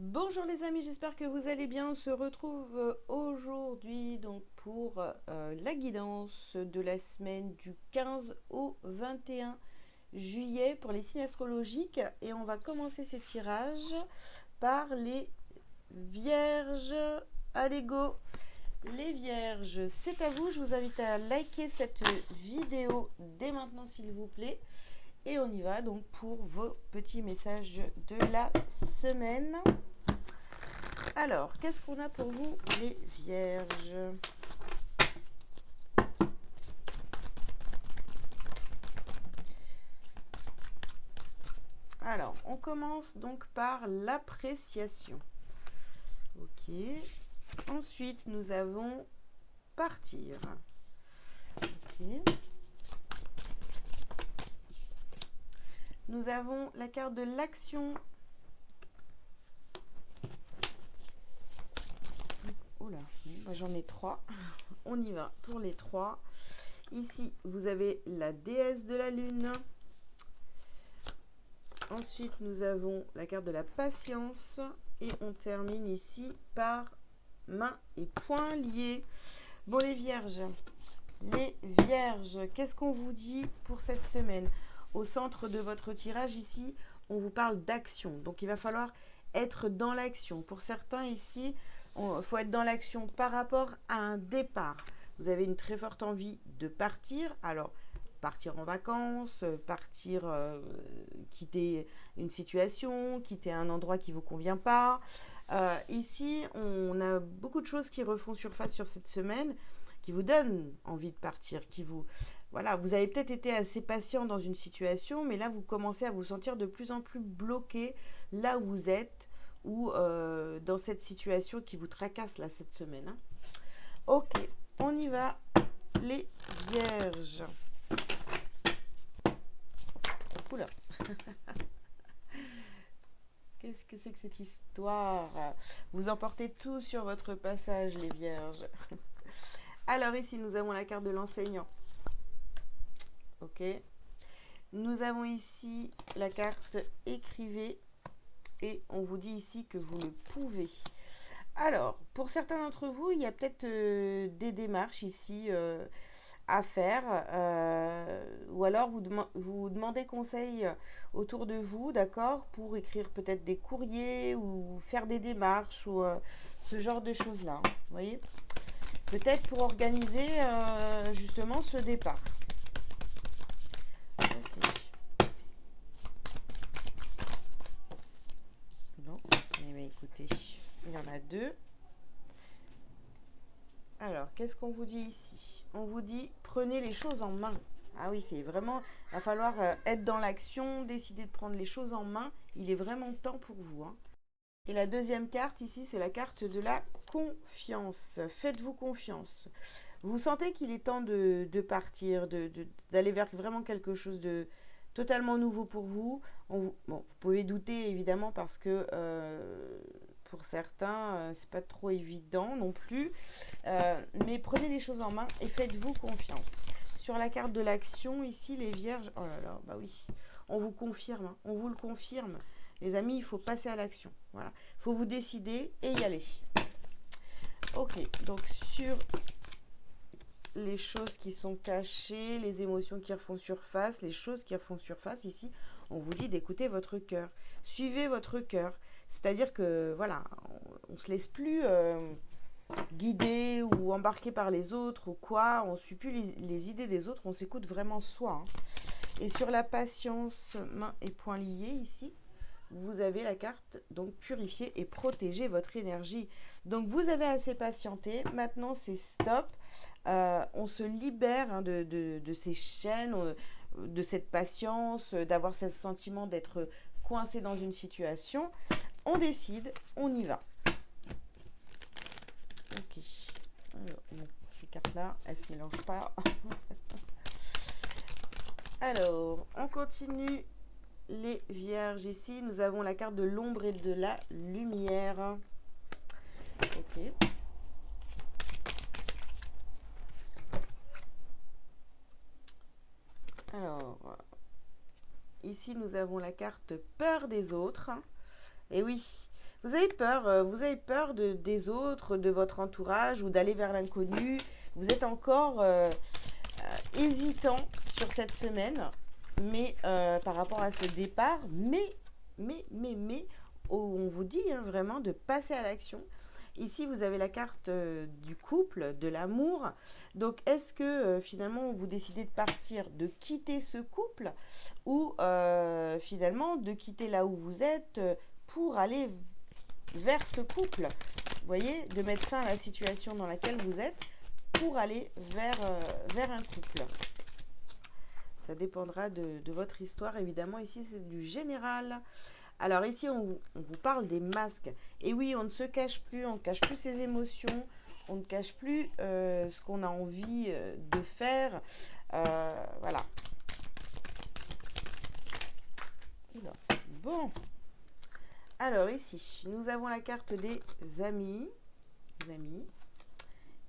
Bonjour les amis, j'espère que vous allez bien. On se retrouve aujourd'hui donc pour la guidance de la semaine du 15 au 21 juillet pour les signes astrologiques et on va commencer ces tirages par les vierges. Allez go! Les vierges, c'est à vous. Je vous invite à liker cette vidéo dès maintenant s'il vous plaît. Et on y va donc pour vos petits messages de la semaine. Alors, qu'est-ce qu'on a pour vous, les vierges? Alors, on commence donc par l'appréciation. Ok. Ensuite, nous avons partir. Ok. Nous avons la carte de l'action. Oula, moi j'en ai 3. On y va pour les 3. Ici, vous avez la déesse de la lune. Ensuite, nous avons la carte de la patience. Et on termine ici par mains et poings liés. Bon, les vierges, qu'est-ce qu'on vous dit pour cette semaine? Au centre de votre tirage ici, on vous parle d'action. Donc, il va falloir être dans l'action. Pour certains ici, il faut être dans l'action par rapport à un départ. Vous avez une très forte envie de partir. Alors, partir en vacances, partir, quitter une situation, quitter un endroit qui ne vous convient pas. Ici, on a beaucoup de choses qui refont surface sur cette semaine, qui vous donnent envie de partir, qui vous... Voilà, vous avez peut-être été assez patient dans une situation, mais là, vous commencez à vous sentir de plus en plus bloqué là où vous êtes ou dans cette situation qui vous tracasse là cette semaine. Hein. Ok, on y va, les vierges. Oula. Qu'est-ce que c'est que cette histoire? Vous emportez tout sur votre passage, les vierges. Alors ici, nous avons la carte de l'enseignant. Ok. Nous avons ici la carte écrivez et on vous dit ici que vous le pouvez. Alors, pour certains d'entre vous, il y a peut-être des démarches ici à faire ou alors vous demandez conseil autour de vous, d'accord, pour écrire peut-être des courriers ou faire des démarches ou ce genre de choses-là. Vous voyez, peut-être pour organiser justement ce départ. Ok. Non, mais écoutez, il y en a deux. Alors, qu'est-ce qu'on vous dit ici? On vous dit prenez les choses en main. Ah oui, c'est vraiment, il va falloir être dans l'action, décider de prendre les choses en main. Il est vraiment temps pour vous. Hein. Et la deuxième carte ici, c'est la carte de la confiance. Faites-vous confiance. Vous sentez qu'il est temps de partir, d'aller vers vraiment quelque chose de totalement nouveau pour vous. Bon, vous pouvez douter évidemment parce que pour certains, c'est pas trop évident non plus. Mais prenez les choses en main et faites-vous confiance. Sur la carte de l'action, ici, les vierges, oh là là, bah oui, on vous confirme, hein, on vous le confirme. Les amis, il faut passer à l'action. Voilà. Il faut vous décider et y aller. Ok, donc sur les choses qui sont cachées, les émotions qui refont surface, les choses qui refont surface, ici, on vous dit d'écouter votre cœur. Suivez votre cœur. C'est-à-dire que, voilà, on ne se laisse plus guider ou embarquer par les autres ou quoi. On ne suit plus les idées des autres, on s'écoute vraiment soi. Hein. Et sur la patience, mains et poings liés, ici, vous avez la carte donc purifier et protéger votre énergie. Donc vous avez assez patienté, maintenant c'est stop. On se libère hein, de ces chaînes, de cette patience, d'avoir ce sentiment d'être coincé dans une situation. On décide, on y va. Ok. Alors, bon, ces cartes-là, elles ne se mélangent pas. Alors, on continue les vierges. Ici, nous avons la carte de l'ombre et de la lumière. Ok. Alors, ici, nous avons la carte peur des autres. Et oui, vous avez peur des autres, de votre entourage ou d'aller vers l'inconnu. Vous êtes encore hésitant sur cette semaine, mais par rapport à ce départ, mais, on vous dit hein, vraiment de passer à l'action. Ici, vous avez la carte du couple, de l'amour. Donc, est-ce que finalement, vous décidez de partir, de quitter ce couple ou finalement de quitter là où vous êtes pour aller vers ce couple? Vous voyez, de mettre fin à la situation dans laquelle vous êtes pour aller vers un couple. Ça dépendra de votre histoire, évidemment. Ici, c'est du général. Alors ici, on vous parle des masques. Et oui, on ne se cache plus, on ne cache plus ses émotions, on ne cache plus ce qu'on a envie de faire. Voilà. Oula. Bon. Alors ici, nous avons la carte des amis.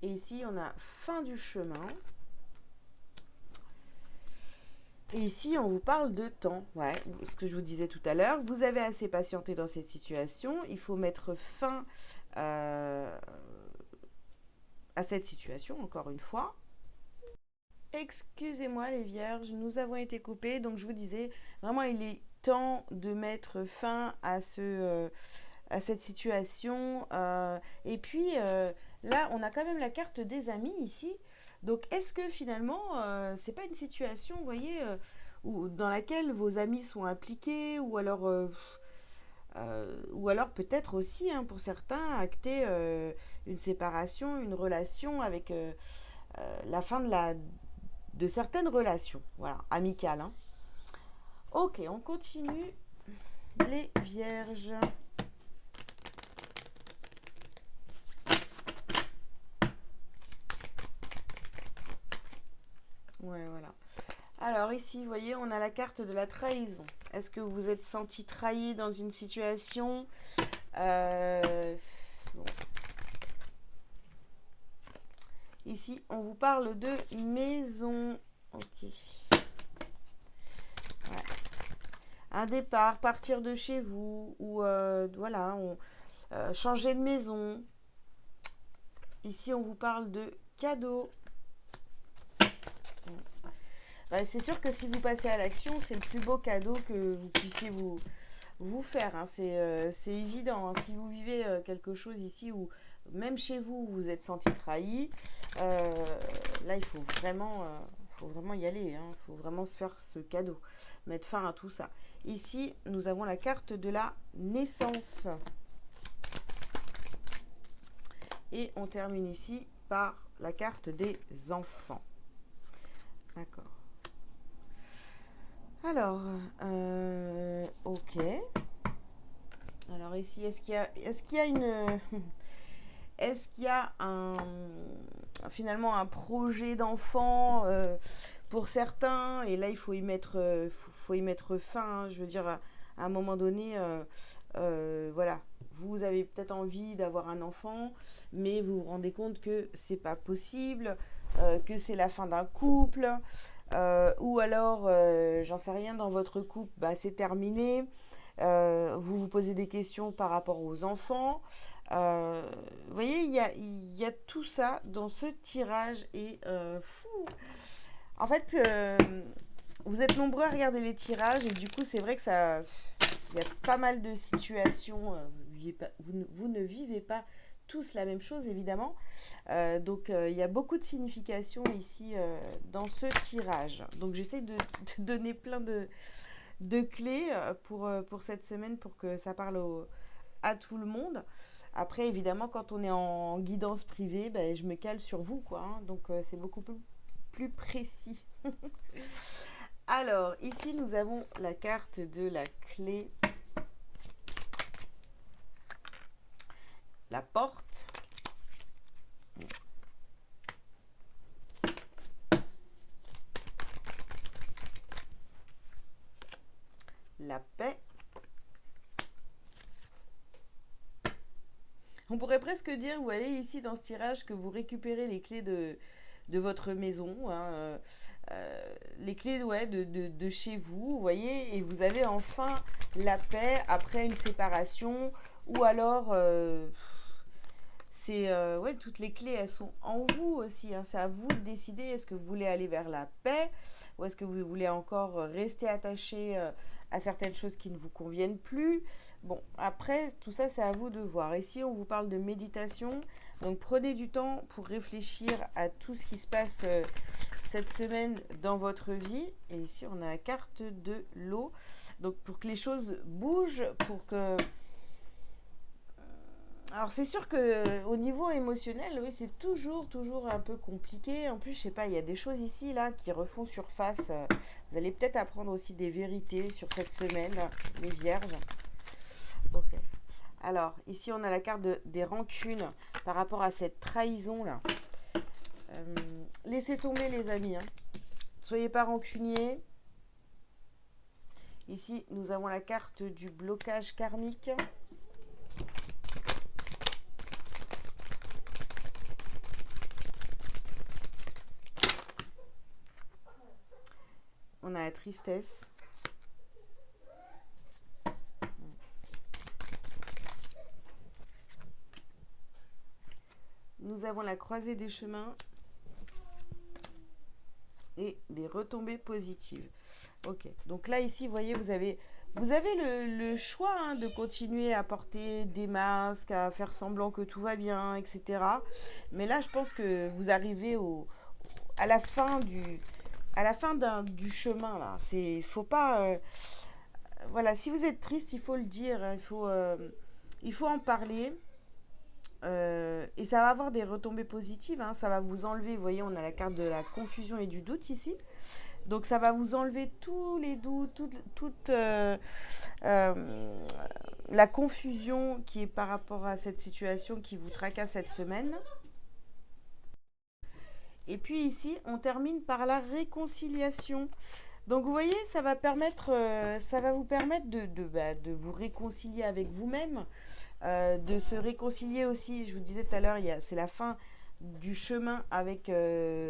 Et ici, on a fin du chemin. Et ici, on vous parle de temps. Ouais, ce que je vous disais tout à l'heure. Vous avez assez patienté dans cette situation. Il faut mettre fin à cette situation, encore une fois. Excusez-moi les vierges, nous avons été coupés. Donc, je vous disais, vraiment, il est temps de mettre fin à cette situation. Et puis, là, on a quand même la carte des amis ici. Donc, est-ce que finalement, c'est pas une situation, vous voyez, dans laquelle vos amis sont impliqués, ou alors peut-être aussi, hein, pour certains, acter une séparation, une relation avec la fin de certaines relations, voilà, amicales. Hein. Ok, on continue. Les vierges. Ouais, voilà. Alors ici, vous voyez, on a la carte de la trahison. Est-ce que vous vous êtes senti trahi dans une situation bon. Ici, on vous parle de maison. Ok. Ouais. Un départ, partir de chez vous, ou voilà, changer de maison. Ici, on vous parle de cadeau. Bah, c'est sûr que si vous passez à l'action, c'est le plus beau cadeau que vous puissiez vous faire. Hein. C'est évident. Hein. Si vous vivez quelque chose ici où même chez vous, vous êtes senti trahi, là, il faut vraiment y aller. Il faut vraiment se faire ce cadeau, mettre fin à tout ça. Ici, nous avons la carte de la naissance. Et on termine ici par la carte des enfants. D'accord. Alors, ok. Alors ici, est-ce qu'il y a une... Est-ce qu'il y a finalement un projet d'enfant pour certains? Et là, il faut y mettre fin. Hein. Je veux dire, à un moment donné, voilà, vous avez peut-être envie d'avoir un enfant, mais vous vous rendez compte que c'est pas possible, que c'est la fin d'un couple, ou alors, j'en sais rien, dans votre couple, bah, c'est terminé. Vous vous posez des questions par rapport aux enfants. Vous voyez, il y a tout ça dans ce tirage et fou. En fait, vous êtes nombreux à regarder les tirages et du coup, c'est vrai que il y a pas mal de situations. Vous ne vivez pas tous la même chose, évidemment. Donc, il y a beaucoup de significations ici dans ce tirage. Donc, j'essaie de donner plein de clés pour cette semaine pour que ça parle à tout le monde. Après, évidemment, quand on est en guidance privée, ben, je me cale sur vous, quoi. Hein, donc, c'est beaucoup plus précis. Alors, ici, nous avons la carte de la clé. La porte. La paix. On pourrait presque dire, vous voyez ici dans ce tirage, que vous récupérez les clés de votre maison, hein, les clés ouais, de chez vous, vous voyez, et vous avez enfin la paix après une séparation Ou alors, ouais, toutes les clés, elles sont en vous aussi, hein. C'est à vous de décider, est-ce que vous voulez aller vers la paix ou est-ce que vous voulez encore rester attaché à certaines choses qui ne vous conviennent plus. Bon, après, tout ça, c'est à vous de voir. Ici, on vous parle de méditation. Donc, prenez du temps pour réfléchir à tout ce qui se passe cette semaine dans votre vie. Et ici, on a la carte de l'eau. Donc, pour que les choses bougent, pour que alors c'est sûr que au niveau émotionnel, oui, c'est toujours un peu compliqué. En plus, je sais pas, il y a des choses ici là qui refont surface. Vous allez peut-être apprendre aussi des vérités sur cette semaine, les vierges. Ok. Alors ici, on a la carte des rancunes par rapport à cette trahison là. Laissez tomber les amis, hein. Soyez pas rancuniers. Ici, nous avons la carte du blocage karmique. On a la tristesse. Nous avons la croisée des chemins et des retombées positives. Ok, donc là ici, vous voyez, vous avez le choix hein, de continuer à porter des masques, à faire semblant que tout va bien, etc. Mais là, je pense que vous arrivez à la fin du chemin là. Faut pas, voilà, si vous êtes triste, il faut le dire, hein, il faut en parler. Et ça va avoir des retombées positives, hein, ça va vous enlever, vous voyez, on a la carte de la confusion et du doute ici. Donc ça va vous enlever tous les doutes, toute la confusion qui est par rapport à cette situation qui vous tracasse cette semaine. Et puis ici, on termine par la réconciliation. Donc vous voyez, ça va vous permettre de vous réconcilier avec vous-même, de se réconcilier aussi. Je vous disais tout à l'heure, c'est la fin du chemin avec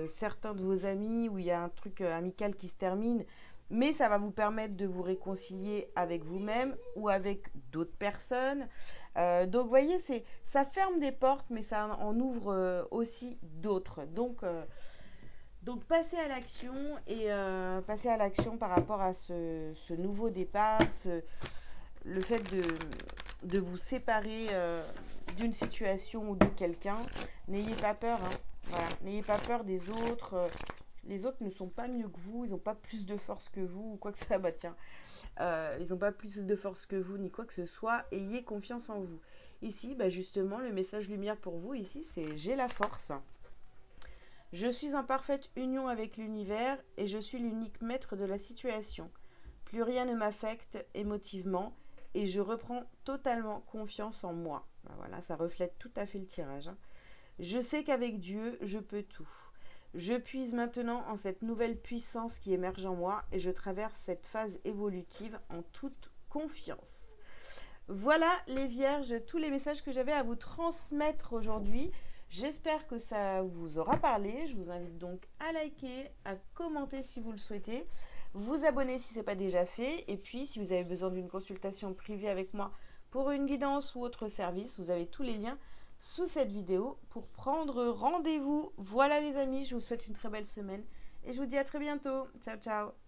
certains de vos amis où il y a un truc amical qui se termine, mais ça va vous permettre de vous réconcilier avec vous-même ou avec d'autres personnes. Donc vous voyez, ça ferme des portes, mais ça en ouvre aussi d'autres. Donc passez à l'action et passez à l'action par rapport à ce nouveau départ, le fait de vous séparer d'une situation ou de quelqu'un. N'ayez pas peur, hein. Voilà. N'ayez pas peur des autres. Les autres ne sont pas mieux que vous, ils n'ont pas plus de force que vous ou quoi que ce soit. Bah tiens, ils n'ont pas plus de force que vous ni quoi que ce soit. Ayez confiance en vous. Ici, bah justement, le message lumière pour vous, ici, c'est j'ai la force. Je suis en parfaite union avec l'univers et je suis l'unique maître de la situation. Plus rien ne m'affecte émotivement et je reprends totalement confiance en moi. Ben voilà, ça reflète tout à fait le tirage, hein. Je sais qu'avec Dieu, je peux tout. Je puise maintenant en cette nouvelle puissance qui émerge en moi et je traverse cette phase évolutive en toute confiance. Voilà les vierges, tous les messages que j'avais à vous transmettre aujourd'hui. J'espère que ça vous aura parlé. Je vous invite donc à liker, à commenter si vous le souhaitez, vous abonner si ce n'est pas déjà fait. Et puis, si vous avez besoin d'une consultation privée avec moi pour une guidance ou autre service, vous avez tous les liens sous cette vidéo pour prendre rendez-vous. Voilà les amis, je vous souhaite une très belle semaine et je vous dis à très bientôt. Ciao, ciao.